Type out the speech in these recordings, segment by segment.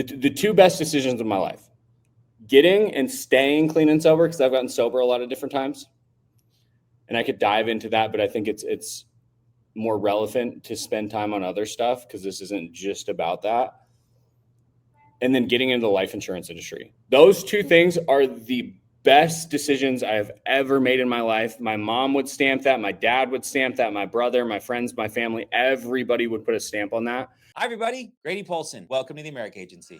the two best decisions of my life, getting and staying clean and sober, because I've gotten sober a lot of different times. And I could dive into that, but I think it's more relevant to spend time on other stuff because this isn't just about that. And then getting into the life insurance industry. Those two things are the best decisions I have ever made in my life. My mom would stamp that. My dad would stamp that. My brother, my friends, my family, everybody would put a stamp on that. Hi, everybody. Grady Polson. Welcome to the America Agency.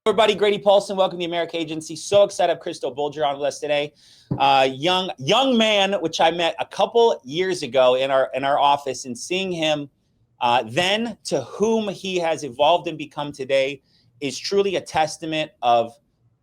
Everybody, Grady Polson, welcome to the America Agency. So excited to have Christo Bolger on with us today. Young man, which I met a couple years ago in our office, and seeing him then to whom he has evolved and become today is truly a testament of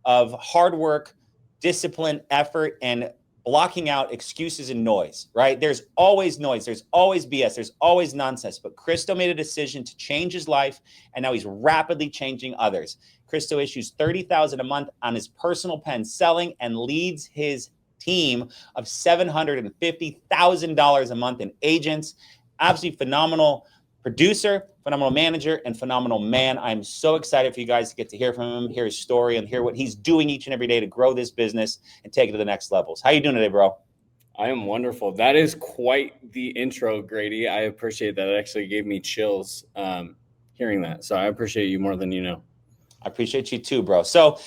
hard work, discipline, effort, and blocking out excuses and noise, right? There's always noise. There's always BS. There's always nonsense. But Christo made a decision to change his life, and now he's rapidly changing others. Christo issues $30,000 a month on his personal pen selling and leads his team of $750,000 a month in agents. Absolutely phenomenal producer, phenomenal manager, and phenomenal man. I'm so excited for you guys to get to hear from him, hear his story, and hear what he's doing each and every day to grow this business and take it to the next levels. How you doing today, bro? I am wonderful. That is quite the intro, Grady. I appreciate that. It actually gave me chills hearing that. So I appreciate you more than you know. I appreciate you too, bro. So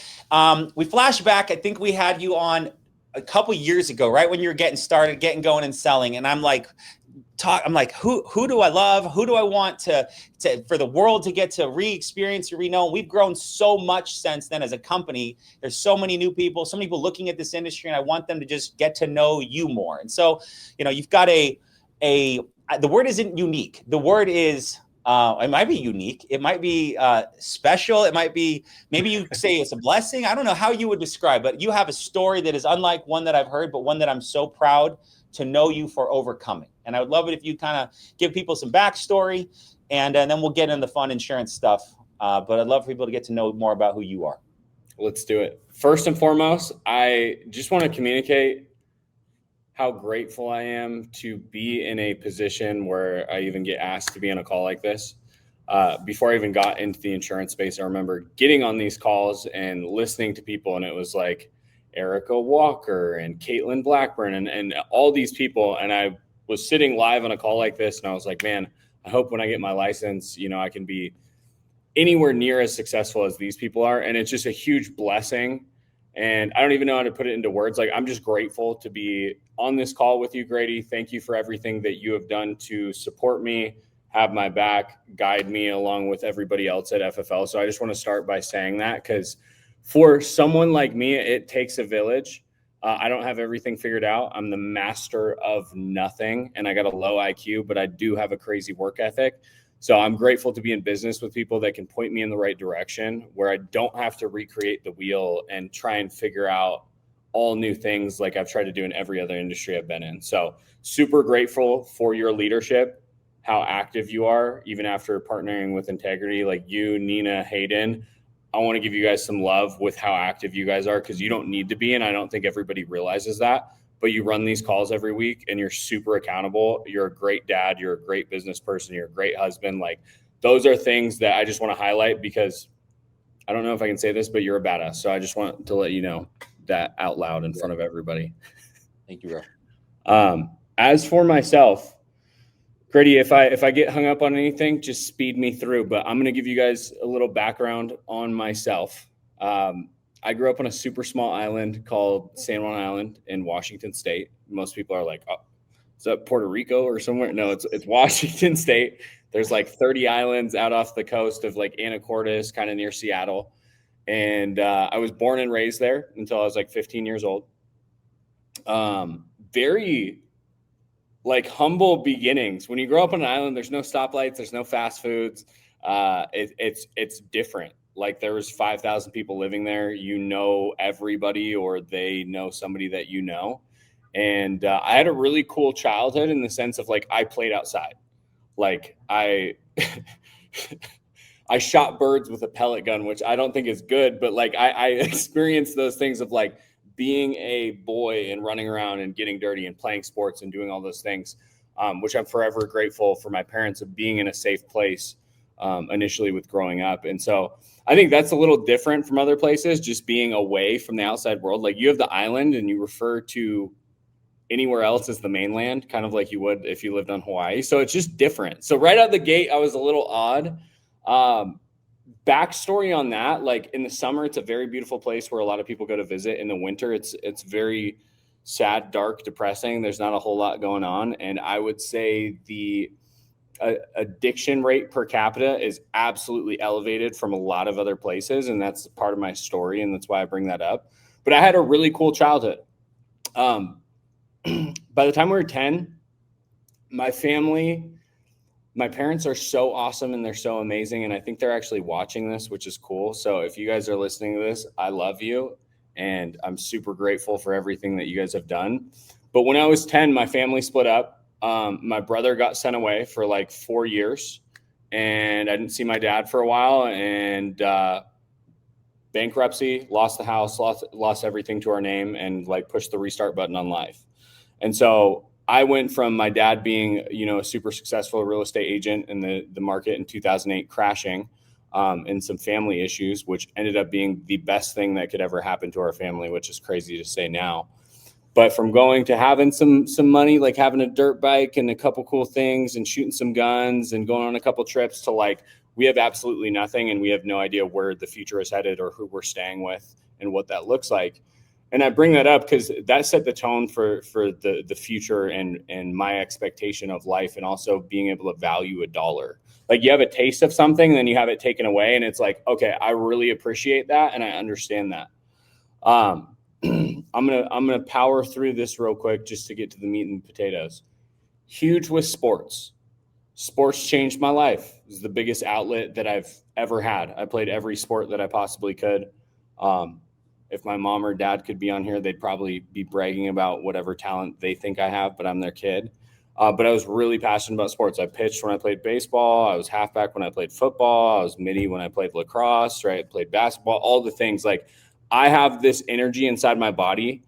we flash back. I think we had you on a couple years ago, right when you were getting started, getting going and selling. And I'm like, who do I love? Who do I want to for the world to get to re-experience or re-know? And we've grown so much since then as a company. There's so many new people, so many people looking at this industry, and I want them to just get to know you more. And so, you've got the word isn't unique. The word is, it might be unique. It might be special. It might be, maybe you say it's a blessing. I don't know how you would describe, but you have a story that is unlike one that I've heard, but one that I'm so proud to know you for overcoming. And I would love it if you kind of give people some backstory, and then we'll get into the fun insurance stuff. But I'd love for people to get to know more about who you are. Let's do it. First and foremost, I just want to communicate how grateful I am to be in a position where I even get asked to be on a call like this. Before I even got into the insurance space, I remember getting on these calls and listening to people, and it was like Erica Walker and Caitlin Blackburn and all these people. And I was sitting live on a call like this, and I was like, man, I hope when I get my license, I can be anywhere near as successful as these people are. And it's just a huge blessing. And I don't even know how to put it into words. Like, I'm just grateful to be on this call with you, Grady. Thank you for everything that you have done to support me, have my back, guide me along with everybody else at FFL. So I just want to start by saying that, because for someone like me, it takes a village. I don't have everything figured out. I'm the master of nothing, and I got a low IQ, but I do have a crazy work ethic. So I'm grateful to be in business with people that can point me in the right direction, where I don't have to recreate the wheel and try and figure out all new things like I've tried to do in every other industry I've been in. So super grateful for your leadership, how active you are, even after partnering with integrity, like you, Nina, Hayden. I want to give you guys some love with how active you guys are, because you don't need to be, and I don't think everybody realizes that. But you run these calls every week and you're super accountable. You're a great dad. You're a great business person. You're a great husband. Like, those are things that I just want to highlight, because I don't know if I can say this, but you're a badass. So I just want to let you know that out loud in front of everybody. Thank you, bro. As for myself, Grady, if I get hung up on anything, just speed me through. But I'm going to give you guys a little background on myself. I grew up on a super small island called San Juan Island in Washington State. Most people are like, oh, is that Puerto Rico or somewhere? No, it's Washington State. There's like 30 islands out off the coast of like Anacortes, kind of near Seattle. And I was born and raised there until I was like 15 years old. Very like humble beginnings. When you grow up on an island, there's no stoplights, there's no fast foods. It's different. Like, there was 5,000 people living there. Everybody, or they know somebody that you know. And I had a really cool childhood in the sense of, like, I played outside. Like I I shot birds with a pellet gun, which I don't think is good, but like I experienced those things of like being a boy and running around and getting dirty and playing sports and doing all those things, which I'm forever grateful for my parents of being in a safe place initially with growing up. And so I think that's a little different from other places, just being away from the outside world. Like you have the island and you refer to anywhere else as the mainland, kind of like you would if you lived on Hawaii. So it's just different. So right out the gate, I was a little odd. Backstory on that, like in the summer, it's a very beautiful place where a lot of people go to visit. In the winter, it's very sad, dark, depressing. There's not a whole lot going on. And I would say the addiction rate per capita is absolutely elevated from a lot of other places. And that's part of my story. And that's why I bring that up. But I had a really cool childhood. By the time we were 10, my parents are so awesome and they're so amazing. And I think they're actually watching this, which is cool. So if you guys are listening to this, I love you. And I'm super grateful for everything that you guys have done. But when I was 10, my family split up. My brother got sent away for like 4 years and I didn't see my dad for a while, and bankruptcy, lost the house, lost everything to our name, and like pushed the restart button on life. And so I went from my dad being, a super successful real estate agent in the market in 2008 crashing, and some family issues, which ended up being the best thing that could ever happen to our family, which is crazy to say now. But from going to having some money, like having a dirt bike and a couple cool things and shooting some guns and going on a couple trips, to like, we have absolutely nothing and we have no idea where the future is headed or who we're staying with and what that looks like. And I bring that up because that set the tone for the future and my expectation of life, and also being able to value a dollar. Like you have a taste of something, then you have it taken away, and it's like, okay, I really appreciate that and I understand that. I'm gonna power through this real quick just to get to the meat and potatoes. Huge with sports. Sports changed my life. It was the biggest outlet that I've ever had. I played every sport that I possibly could. If my mom or dad could be on here, they'd probably be bragging about whatever talent they think I have, but I'm their kid. But I was really passionate about sports. I pitched when I played baseball. I was halfback when I played football. I was midi when I played lacrosse, right? I played basketball, all the things. Like I have this energy inside my body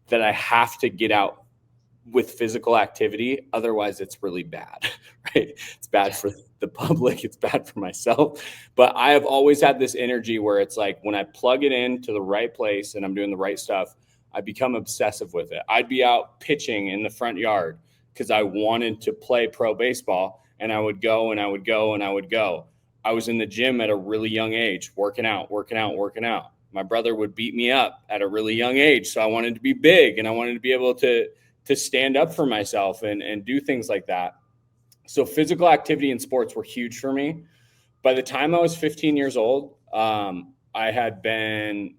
that I have to get out with physical activity. Otherwise it's really bad, right? It's bad for the public. It's bad for myself. But I have always had this energy where it's like, when I plug it into the right place and I'm doing the right stuff, I become obsessive with it. I'd be out pitching in the front yard because I wanted to play pro baseball, and I would go and I would go and I would go. I was in the gym at a really young age, working out. My brother would beat me up at a really young age. So I wanted to be big and I wanted to be able to stand up for myself and do things like that. So physical activity and sports were huge for me. By the time I was 15 years old, I had been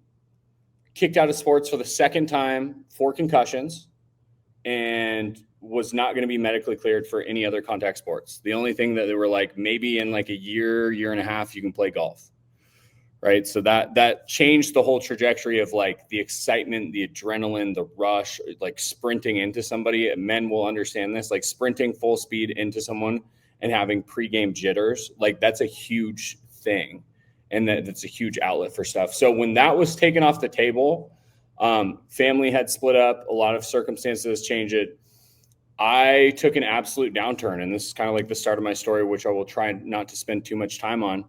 kicked out of sports for the second time for concussions, and was not going to be medically cleared for any other contact sports. The only thing that they were like, maybe in like a year and a half, you can play golf. Right. So that changed the whole trajectory of like the excitement, the adrenaline, the rush, like sprinting into somebody. Men will understand this, like sprinting full speed into someone and having pregame jitters. Like that's a huge thing. And that's a huge outlet for stuff. So when that was taken off the table, family had split up, a lot of circumstances changed it. I took an absolute downturn, and this is kind of like the start of my story, which I will try not to spend too much time on.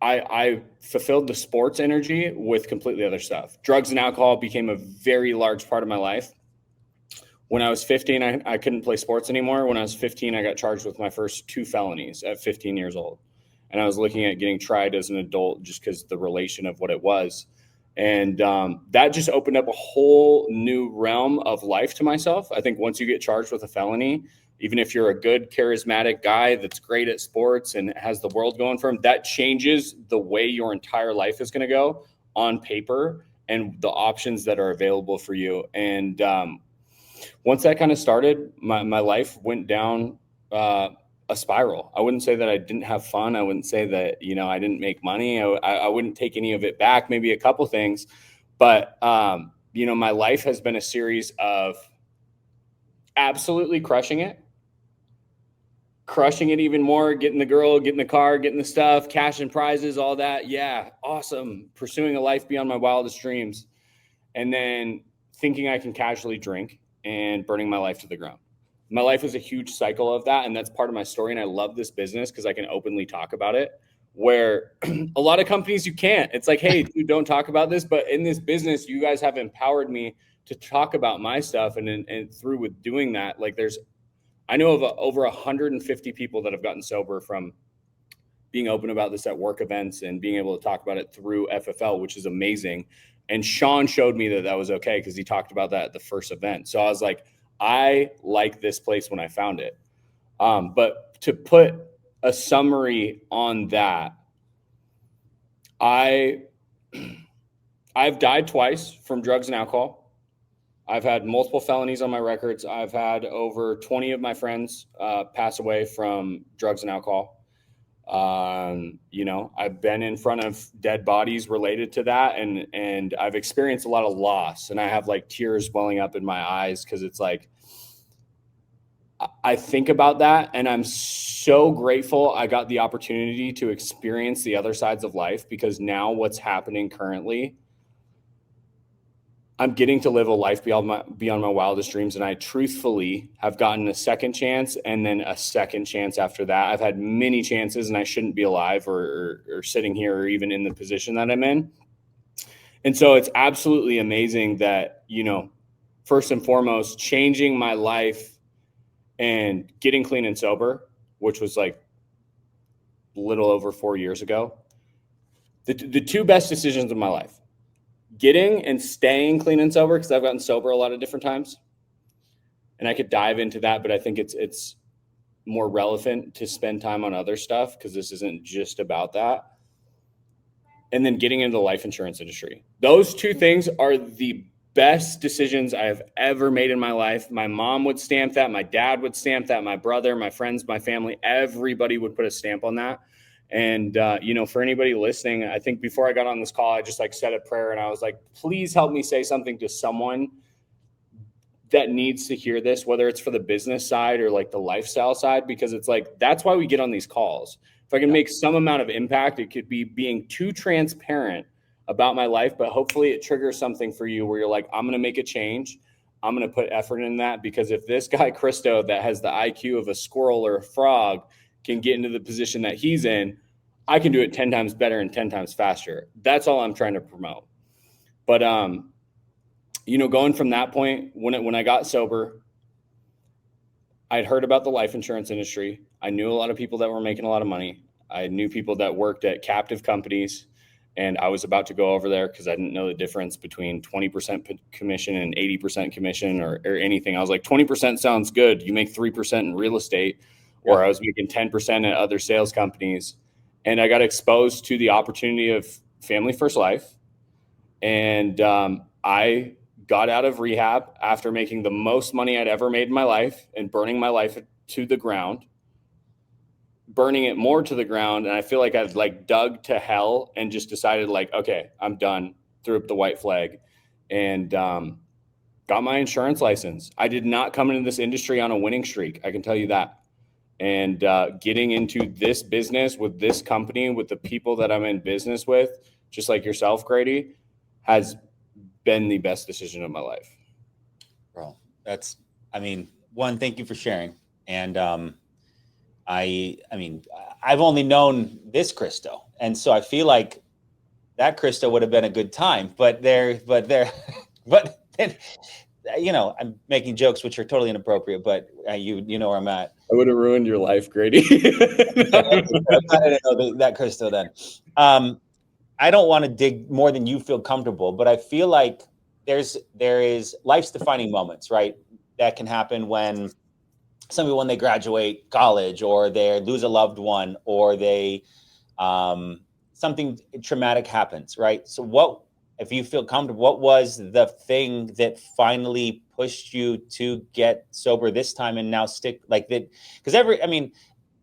I fulfilled the sports energy with completely other stuff. Drugs and alcohol became a very large part of my life. When I was 15, I couldn't play sports anymore. When I was 15, I got charged with my first 2 felonies at 15 years old. And I was looking at getting tried as an adult just because the relation of what it was. And that just opened up a whole new realm of life to myself. I think once you get charged with a felony, even if you're a good, charismatic guy that's great at sports and has the world going for him, that changes the way your entire life is going to go on paper and the options that are available for you. And once that kind of started, my life went down a spiral. I wouldn't say that I didn't have fun. I wouldn't say that, I didn't make money. I wouldn't take any of it back, maybe a couple things. But, my life has been a series of absolutely crushing it crushing it even more, getting the girl, getting the car, getting the stuff, cash and prizes, all that. Yeah, awesome. Pursuing a life beyond my wildest dreams. And then thinking I can casually drink and burning my life to the ground. My life is a huge cycle of that. And that's part of my story. And I love this business because I can openly talk about it, where a lot of companies you can't. It's like, hey, dude, don't talk about this. But in this business, you guys have empowered me to talk about my stuff. And through with doing that, like I know of over 150 people that have gotten sober from being open about this at work events and being able to talk about it through FFL, which is amazing. And Sean showed me that was okay because he talked about that at the first event. So I was like, I like this place when I found it. But to put a summary on that, I've died twice from drugs and alcohol. I've had multiple felonies on my records. I've had over 20 of my friends pass away from drugs and alcohol. I've been in front of dead bodies related to that, and I've experienced a lot of loss, and I have like tears welling up in my eyes because it's like I think about that, and I'm so grateful I got the opportunity to experience the other sides of life, because now what's happening currently, I'm getting to live a life beyond my wildest dreams. And I truthfully have gotten a second chance and then a second chance after that. I've had many chances, and I shouldn't be alive or sitting here or even in the position that I'm in. And so it's absolutely amazing that, first and foremost, changing my life and getting clean and sober, which was like a little over 4 years ago, the two best decisions of my life. Getting and staying clean and sober, because I've gotten sober a lot of different times, and I could dive into that, but I think it's more relevant to spend time on other stuff because this isn't just about that. And then getting into the life insurance industry. Those two things are the best decisions I have ever made in my life. My mom would stamp that. My dad would stamp that. My brother, my friends, my family, everybody would put a stamp on that. And, for anybody listening, I think before I got on this call, I just said a prayer, and I was like, please help me say something to someone that needs to hear this, whether it's for the business side or the lifestyle side, because it's that's why we get on these calls. If I can make some amount of impact, it could be being too transparent about my life, but hopefully it triggers something for you where you're like, I'm going to make a change. I'm going to put effort in that, because if this guy, Christo, that has the IQ of a squirrel or a frog, can get into the position that he's in, I can do it 10 times better and 10 times faster. That's all I'm trying to promote. But, going from that point, when I got sober, I'd heard about the life insurance industry. I knew a lot of people that were making a lot of money. I knew people that worked at captive companies, and I was about to go over there because I didn't know the difference between 20% commission and 80% commission or anything. I was like, 20% sounds good. You make 3% in real estate. Or I was making 10% at other sales companies. And I got exposed to the opportunity of Family First Life. And I got out of rehab after making the most money I'd ever made in my life and burning my life to the ground, burning it more to the ground. And I feel like I'd dug to hell and just decided okay, I'm done. Threw up the white flag and got my insurance license. I did not come into this industry on a winning streak. I can tell you that. And getting into this business with this company, with the people that I'm in business with, just like yourself, Grady, has been the best decision of my life. Bro, one, thank you for sharing. And I've only known this Christo, and so I feel like that Christo would have been a good time. But I'm making jokes which are totally inappropriate. But you know where I'm at. I would have ruined your life, Grady. I didn't know that Christo then. I don't want to dig more than you feel comfortable, but I feel like there is life's defining moments, right? That can happen when they graduate college, or they lose a loved one, or they something traumatic happens, right? So what, if you feel comfortable, what was the thing that finally pushed you to get sober this time and now stick like that? Because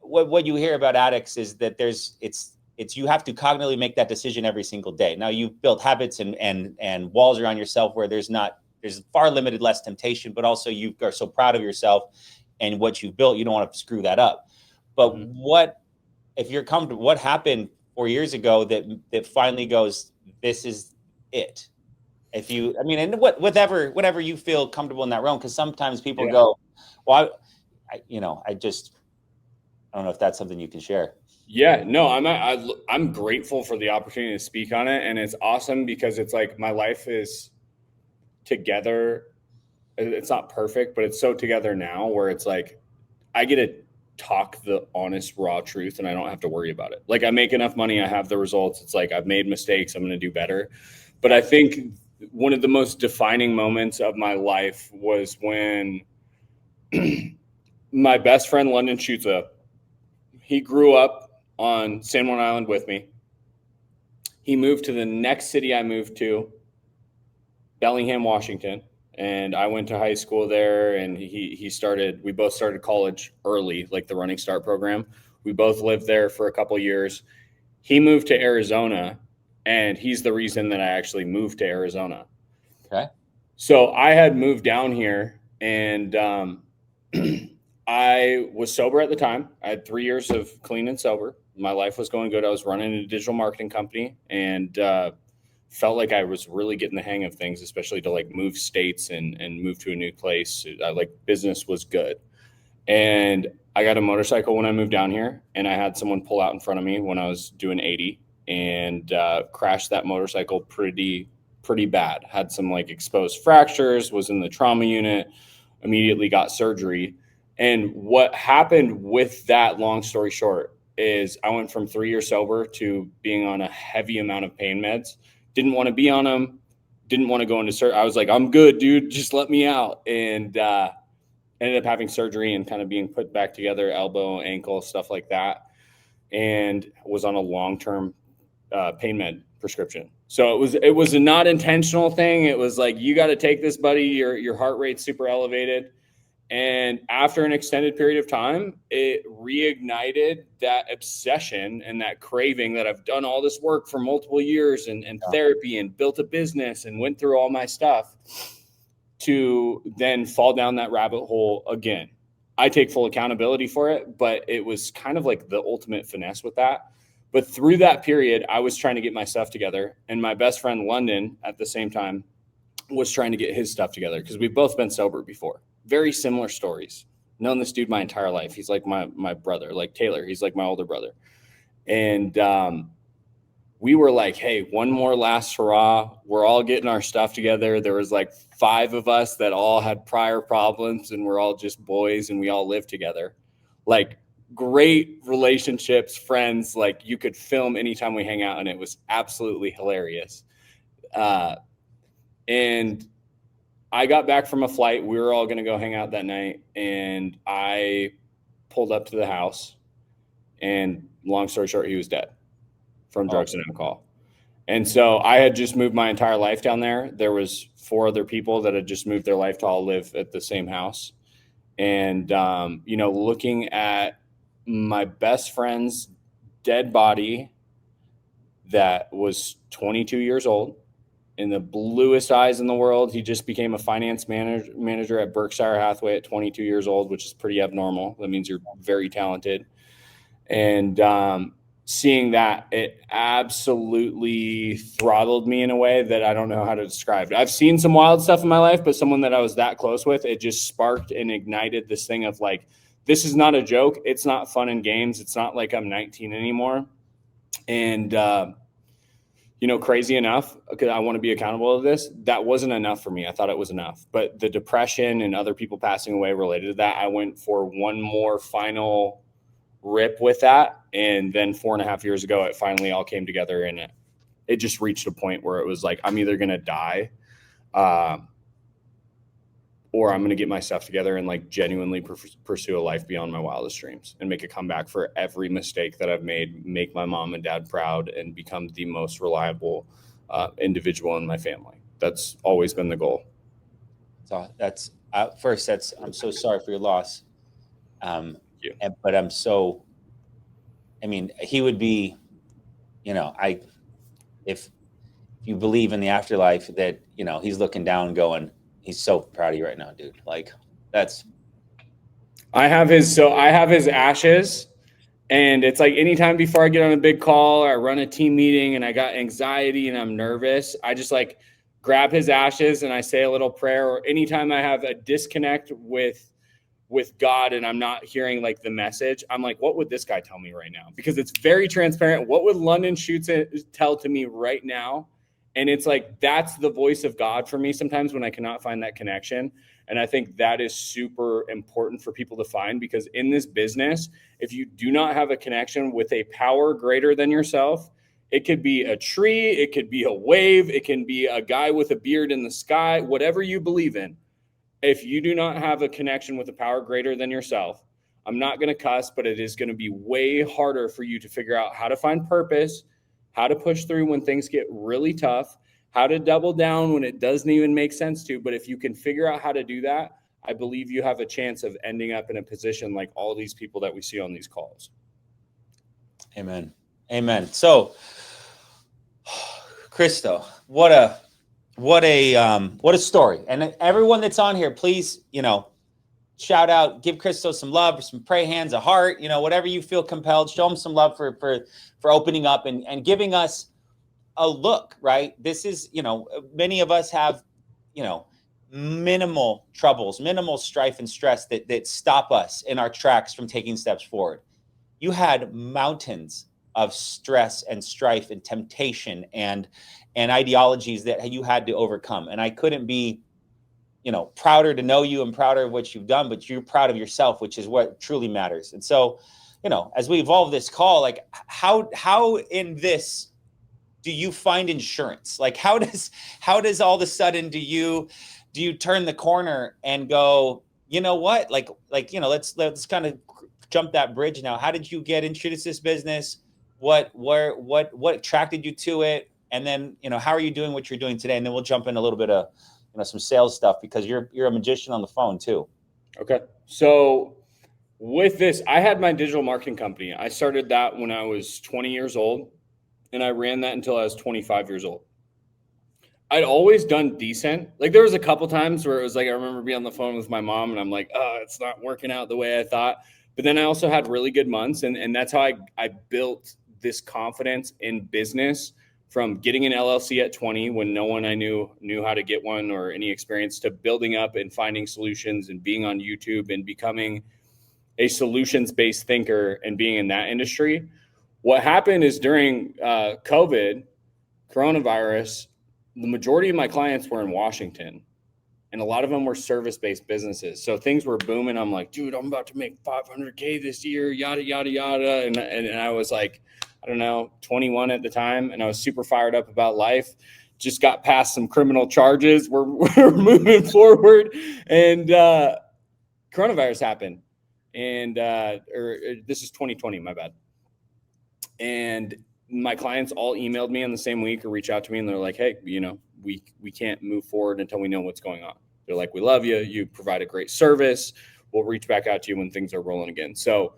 what you hear about addicts is that it's you have to cognitively make that decision every single day. Now you've built habits and walls around yourself where there's far limited less temptation, but also you are so proud of yourself and what you've built, you don't want to screw that up. But what, if you're comfortable, what happened 4 years ago that finally goes, this is it? If you, I mean, and whatever you feel comfortable in that realm, because sometimes people go, well, I don't know if that's something you can share. Yeah, no, I'm grateful for the opportunity to speak on it, and it's awesome because it's like my life is together. It's not perfect, but it's so together now where it's like I get to talk the honest, raw truth, and I don't have to worry about it. Like I make enough money, I have the results. It's like I've made mistakes, I'm going to do better. But I think one of the most defining moments of my life was when my best friend London Schutza, he grew up on San Juan Island with me. He moved to the next city I moved to, Bellingham, Washington, and I went to high school there. And we both started college early, like the Running Start program. We both lived there for a couple years. He moved to Arizona, and he's the reason that I actually moved to Arizona. Okay. So I had moved down here, and I was sober at the time. I had 3 years of clean and sober. My life was going good. I was running a digital marketing company, and felt like I was really getting the hang of things, especially to like move states and move to a new place. Business was good. And I got a motorcycle when I moved down here, and I had someone pull out in front of me when I was doing 80 and crashed that motorcycle pretty bad. Had some like exposed fractures, was in the trauma unit, immediately got surgery. And what happened with that, long story short, is I went from 3 years sober to being on a heavy amount of pain meds. Didn't want to be on them. Didn't want to go into surgery. I was like, I'm good, dude. Just let me out. And ended up having surgery and kind of being put back together, elbow, ankle, stuff like that. And was on a long-term pain med prescription. So it was a not intentional thing. It was like, you got to take this, buddy. Your heart rate's super elevated. And after an extended period of time, it reignited that obsession and that craving that I've done all this work for multiple years and therapy and built a business and went through all my stuff to then fall down that rabbit hole again. I take full accountability for it, but it was kind of like the ultimate finesse with that. But through that period, I was trying to get my stuff together. And my best friend, London, at the same time, was trying to get his stuff together because we've both been sober before. Very similar stories. Known this dude my entire life. He's like my brother, like Taylor. He's like my older brother. And we were like, hey, one more last hurrah. We're all getting our stuff together. There was like 5 of us that all had prior problems, and we're all just boys, and we all lived together. Like great relationships, friends. Like you could film anytime we hang out, and it was absolutely hilarious. And I got back from a flight. We were all going to go hang out that night, and I pulled up to the house, and long story short, he was dead from drugs and alcohol. And so I had just moved my entire life down there. There was 4 other people that had just moved their life to all live at the same house. And, looking at my best friend's dead body that was 22 years old, in the bluest eyes in the world. He just became a finance manager at Berkshire Hathaway at 22 years old, which is pretty abnormal. That means you're very talented. And seeing that, it absolutely throttled me in a way that I don't know how to describe it. I've seen some wild stuff in my life, but someone that I was that close with, it just sparked and ignited this thing of like, this is not a joke. It's not fun and games. It's not like I'm 19 anymore. And, crazy enough, because I want to be accountable to this, that wasn't enough for me. I thought it was enough. But the depression and other people passing away related to that, I went for one more final rip with that. And then 4.5 years ago, it finally all came together, and it just reached a point where it was like, I'm either going to die or I'm going to get my stuff together and like genuinely pursue a life beyond my wildest dreams and make a comeback for every mistake that I've made, make my mom and dad proud, and become the most reliable individual in my family. That's always been the goal. So I'm so sorry for your loss. But he would be, if you believe in the afterlife, that, he's looking down going, he's so proud of you right now, dude. Like I have his ashes And it's like anytime before I get on a big call or I run a team meeting and I got anxiety and I'm nervous, I just like grab his ashes and I say a little prayer. Or anytime I have a disconnect with God and I'm not hearing like the message, I'm like, what would this guy tell me right now? Because it's very transparent. What would London Shoots tell to me right now? And it's like, that's the voice of God for me sometimes when I cannot find that connection. And I think that is super important for people to find, because in this business, if you do not have a connection with a power greater than yourself, it could be a tree, it could be a wave, it can be a guy with a beard in the sky, whatever you believe in. If you do not have a connection with a power greater than yourself, I'm not going to cuss, but it is going to be way harder for you to figure out how to find purpose, how to push through when things get really tough, how to double down when it doesn't even make sense to. But if you can figure out how to do that, I believe you have a chance of ending up in a position like all these people that we see on these calls. Amen. Amen. So, Christo, what a story. And everyone that's on here, please, shout out, give Christo some love, some pray hands, a heart, whatever you feel compelled, show him some love for opening up and giving us a look, right? This is, many of us have, minimal troubles, minimal strife and stress that stop us in our tracks from taking steps forward. You had mountains of stress and strife and temptation and ideologies that you had to overcome. And I couldn't be, prouder to know you and prouder of what you've done, but you're proud of yourself, which is what truly matters. And so, as we evolve this call, like how in this do you find insurance? Like how does all of a sudden do you turn the corner and go, you know what? Let's kind of jump that bridge now. How did you get into this business? What attracted you to it? And then, how are you doing what you're doing today? And then we'll jump in a little bit of, some sales stuff, because you're a magician on the phone too. Okay. So with this, I had my digital marketing company. I started that when I was 20 years old, and I ran that until I was 25 years old. I'd always done decent. Like there was a couple times where it was like, I remember being on the phone with my mom and I'm like, oh, it's not working out the way I thought. But then I also had really good months. And that's how I built this confidence in business, from getting an LLC at 20 when no one I knew how to get one or any experience, to building up and finding solutions and being on YouTube and becoming a solutions-based thinker and being in that industry. What happened is during coronavirus, the majority of my clients were in Washington, and a lot of them were service-based businesses. So things were booming. I'm like, dude, I'm about to make $500K this year, yada, yada, yada. And I was like, I don't know, 21 at the time. And I was super fired up about life. Just got past some criminal charges. We're moving forward. And coronavirus happened. And this is 2020, my bad. And my clients all emailed me in the same week or reach out to me, and they're like, hey, we can't move forward until we know what's going on. They're like, we love you. You provide a great service. We'll reach back out to you when things are rolling again. So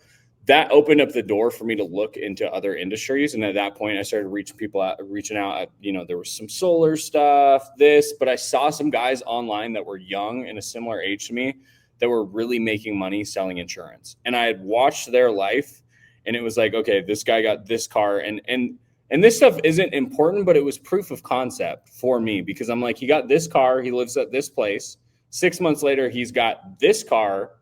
that opened up the door for me to look into other industries. And at that point, I started reaching out. There was some solar stuff, but I saw some guys online that were young and a similar age to me that were really making money selling insurance. And I had watched their life, and it was like, okay, this guy got this car, and this stuff isn't important, but it was proof of concept for me, because I'm like, he got this car, he lives at this place. 6 months later, he's got this car.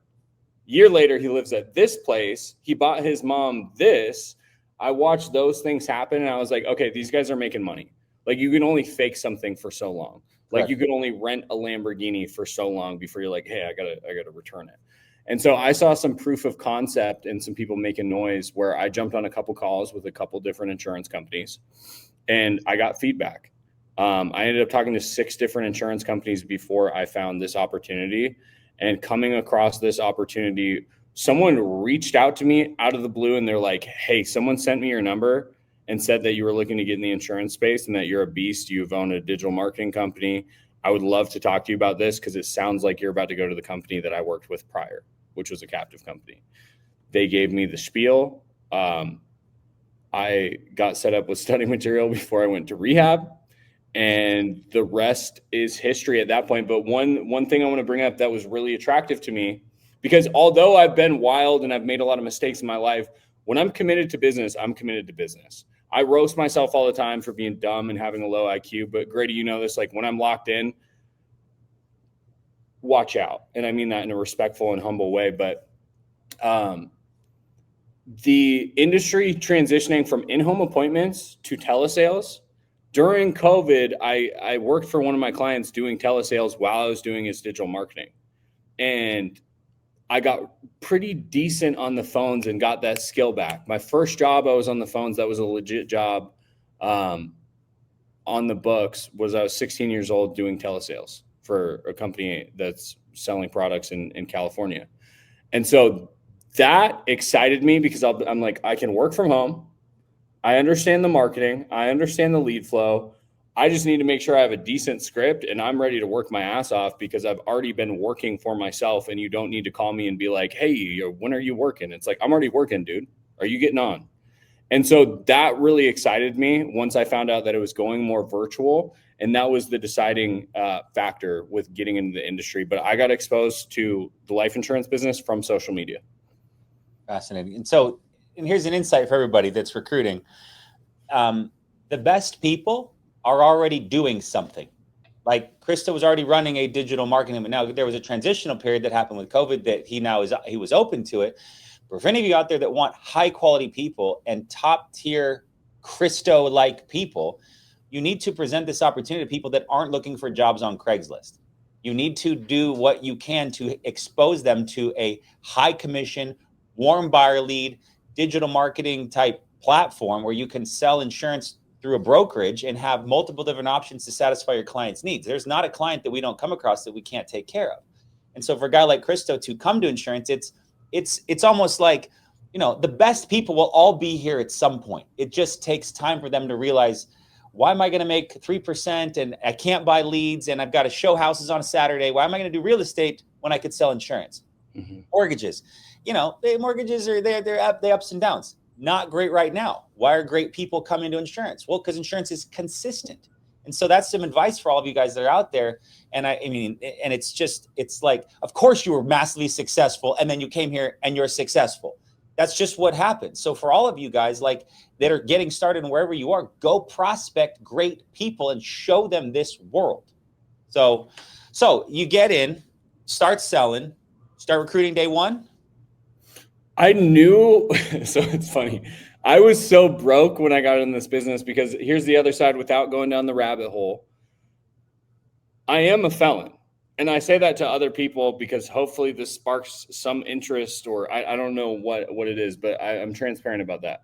Year later, he lives at this place. He bought his mom this. I watched those things happen, and I was like, okay, these guys are making money. Like, you can only fake something for so long. Like, right. You can only rent a Lamborghini for so long before you're like, hey, I gotta return it. And so I saw some proof of concept and some people making noise, where I jumped on a couple calls with a couple different insurance companies, and I got feedback. I ended up talking to 6 different insurance companies before I found this opportunity. And coming across this opportunity, someone reached out to me out of the blue, and they're like, hey, someone sent me your number and said that you were looking to get in the insurance space and that you're a beast. You've owned a digital marketing company. I would love to talk to you about this, because it sounds like you're about to go to the company that I worked with prior, which was a captive company. They gave me the spiel. I got set up with study material before I went to rehab, and the rest is history at that point. But one thing I want to bring up that was really attractive to me, because although I've been wild and I've made a lot of mistakes in my life, When I'm committed to business, I'm committed to business. I roast myself all the time for being dumb and having a low IQ, but Grady, you know this, like when I'm locked in, watch out. And I mean that in a respectful and humble way, but the industry transitioning from in-home appointments to telesales. During COVID, I worked for one of my clients doing telesales while I was doing his digital marketing. And I got pretty decent on the phones and got that skill back. My first job, I was on the phones. That was a legit job on the books. Was I was 16 years old doing telesales for a company that's selling products in California. And so that excited me because I'm like, I can work from home. I understand the marketing. I understand the lead flow. I just need to make sure I have a decent script and I'm ready to work my ass off because I've already been working for myself, and you don't need to call me and be like, hey, when are you working? It's like, I'm already working, dude. Are you getting on? And so that really excited me once I found out that it was going more virtual. And that was the deciding factor with getting into the industry. But I got exposed to the life insurance business from social media. Fascinating. And here's an insight for everybody that's recruiting. The best people are already doing something. Like Christo was already running a digital marketing, but now there was a transitional period that happened with COVID that he was open to it. But for any of you out there that want high quality people and top tier Christo-like people, you need to present this opportunity to people that aren't looking for jobs on Craigslist. You need to do what you can to expose them to a high commission, warm buyer lead, digital marketing type platform where you can sell insurance through a brokerage and have multiple different options to satisfy your client's needs. There's not a client that we don't come across that we can't take care of. And so for a guy like Christo to come to insurance, it's almost like, the best people will all be here at some point. It just takes time for them to realize, why am I going to make 3% and I can't buy leads and I've got to show houses on a Saturday? Why am I going to do real estate when I could sell insurance? Mm-hmm. Mortgages, mortgages are they ups and downs. Not great right now. Why are great people coming to insurance? Well, because insurance is consistent. And so that's some advice for all of you guys that are out there. And it's like, of course you were massively successful and then you came here and you're successful. That's just what happens. So for all of you guys that are getting started and wherever you are, go prospect great people and show them this world. So you get in, start selling, start recruiting day one. I knew, so it's funny. I was so broke when I got in this business because here's the other side without going down the rabbit hole. I am a felon. And I say that to other people because hopefully this sparks some interest, or I don't know what it is, but I'm transparent about that.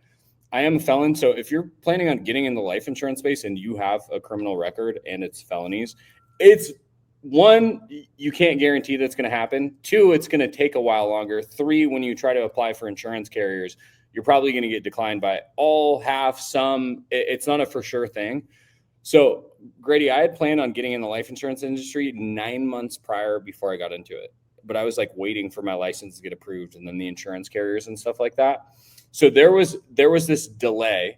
I am a felon. So if you're planning on getting in the life insurance space and you have a criminal record and it's felonies, it's one, you can't guarantee that's going to happen. Two, it's going to take a while longer. Three, when you try to apply for insurance carriers, you're probably going to get declined by all, half, some. It's not a for sure thing. So Grady, I had planned on getting in the life insurance industry 9 months prior before I got into it. But I was like waiting for my license to get approved and then the insurance carriers and stuff like that. So there was this delay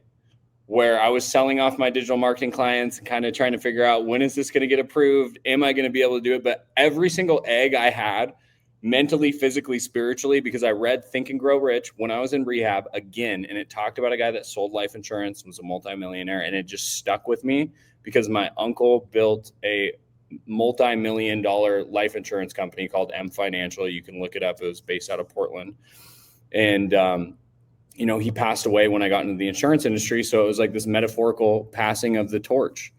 where I was selling off my digital marketing clients and kind of trying to figure out, when is this going to get approved? Am I going to be able to do it? But every single egg I had, mentally, physically, spiritually, because I read Think and Grow Rich when I was in rehab again, and it talked about a guy that sold life insurance, was a multimillionaire, and it just stuck with me because my uncle built a multi-million-dollar life insurance company called M Financial. You can look it up. It was based out of Portland. And, he passed away when I got into the insurance industry. So it was like this metaphorical passing of the torch.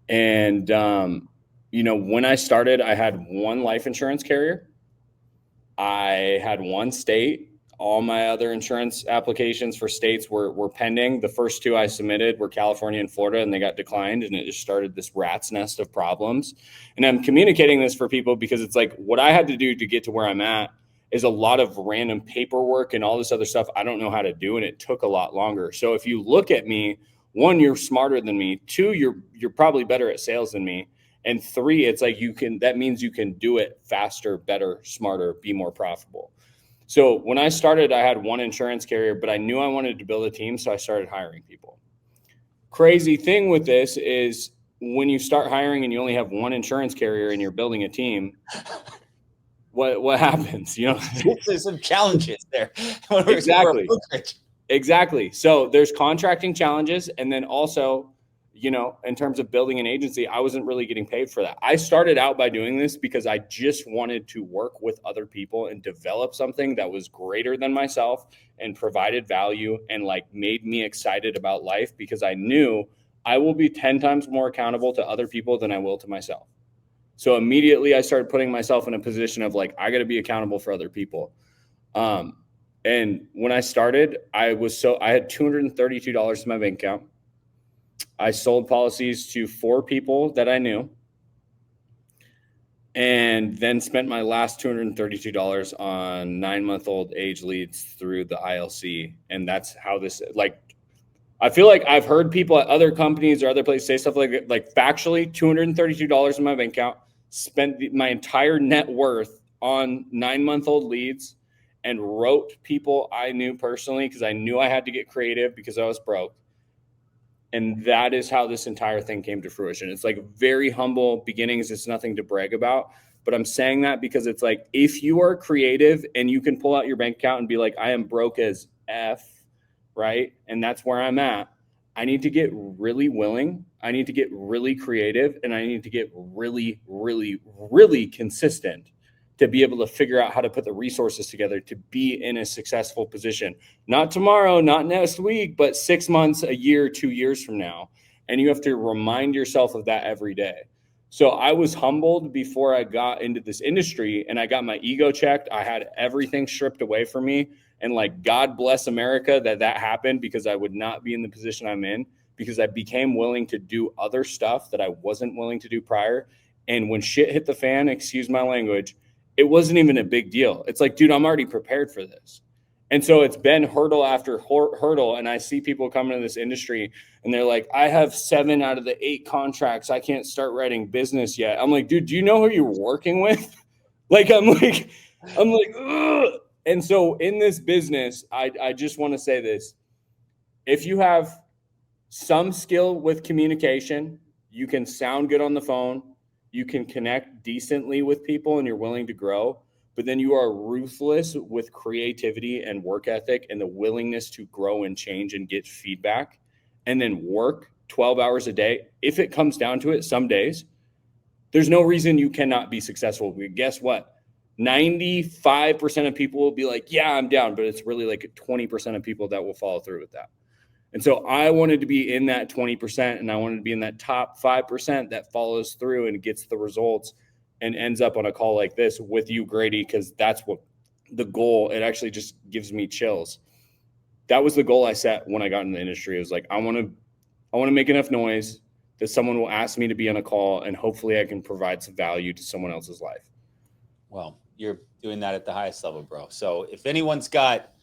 And, when I started, I had one life insurance carrier. I had one state. All my other insurance applications for states were pending. The first two I submitted were California and Florida, and they got declined. And it just started this rat's nest of problems. And I'm communicating this for people because it's like what I had to do to get to where I'm at is a lot of random paperwork and all this other stuff I don't know how to do, and it took a lot longer. So if you look at me, one, you're smarter than me. Two, you're probably better at sales than me. And three, it's like that means you can do it faster, better, smarter, be more profitable. So when I started, I had one insurance carrier, but I knew I wanted to build a team, so I started hiring people. Crazy thing with this is when you start hiring and you only have one insurance carrier and you're building a team, what happens? There's some challenges there. Exactly. Exactly. So there's contracting challenges. And then also, you know, in terms of building an agency, I wasn't really getting paid for that. I started out by doing this because I just wanted to work with other people and develop something that was greater than myself and provided value and like made me excited about life, because I knew I will be 10 times more accountable to other people than I will to myself. So immediately I started putting myself in a position of like, I got to be accountable for other people. And when I started, I had $232 in my bank account. I sold policies to 4 people that I knew, and then spent my last $232 on 9-month-old age leads through the ILC. And that's how this, like, I feel like I've heard people at other companies or other places say stuff like factually, $232 in my bank account, spent my entire net worth on 9-month-old leads, and wrote people I knew personally because I knew I had to get creative because I was broke. And that is how this entire thing came to fruition. It's like very humble beginnings. It's nothing to brag about, but I'm saying that because it's like, if you are creative and you can pull out your bank account and be like, I am broke as F, right? And that's where I'm at. I need to get really willing. I need to get really creative, and I need to get really, really, really consistent to be able to figure out how to put the resources together to be in a successful position. Not tomorrow, not next week, but 6 months, a year, 2 years from now. And you have to remind yourself of that every day. So I was humbled before I got into this industry, and I got my ego checked. I had everything stripped away from me. And like, God bless America that happened, because I would not be in the position I'm in, because I became willing to do other stuff that I wasn't willing to do prior. And when shit hit the fan, excuse my language, it wasn't even a big deal. It's like, dude, I'm already prepared for this. And so it's been hurdle after hurdle. And I see people coming into this industry and they're like, I have 7 out of the 8 contracts. I can't start writing business yet. I'm like, dude, do you know who you're working with? I'm like, ugh. And so in this business, I just want to say this. If you have some skill with communication, you can sound good on the phone, you can connect decently with people, and you're willing to grow, but then you are ruthless with creativity and work ethic and the willingness to grow and change and get feedback, and then work 12 hours a day. If it comes down to it, some days, there's no reason you cannot be successful. Guess what? 95% of people will be like, yeah, I'm down, but it's really like 20% of people that will follow through with that. And so I wanted to be in that 20%, and I wanted to be in that top 5% that follows through and gets the results and ends up on a call like this with you, Grady, because that's what the goal. It actually just gives me chills. That was the goal I set when I got in the industry. It was like, I want to make enough noise that someone will ask me to be on a call, and hopefully I can provide some value to someone else's life. Well, you're doing that at the highest level, bro. So if anyone's got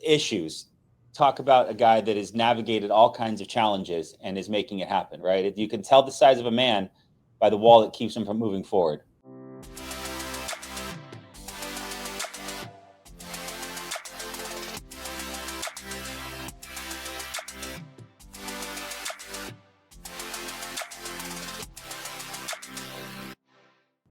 issues, talk about a guy that has navigated all kinds of challenges and is making it happen, right? You can tell the size of a man by the wall that keeps him from moving forward.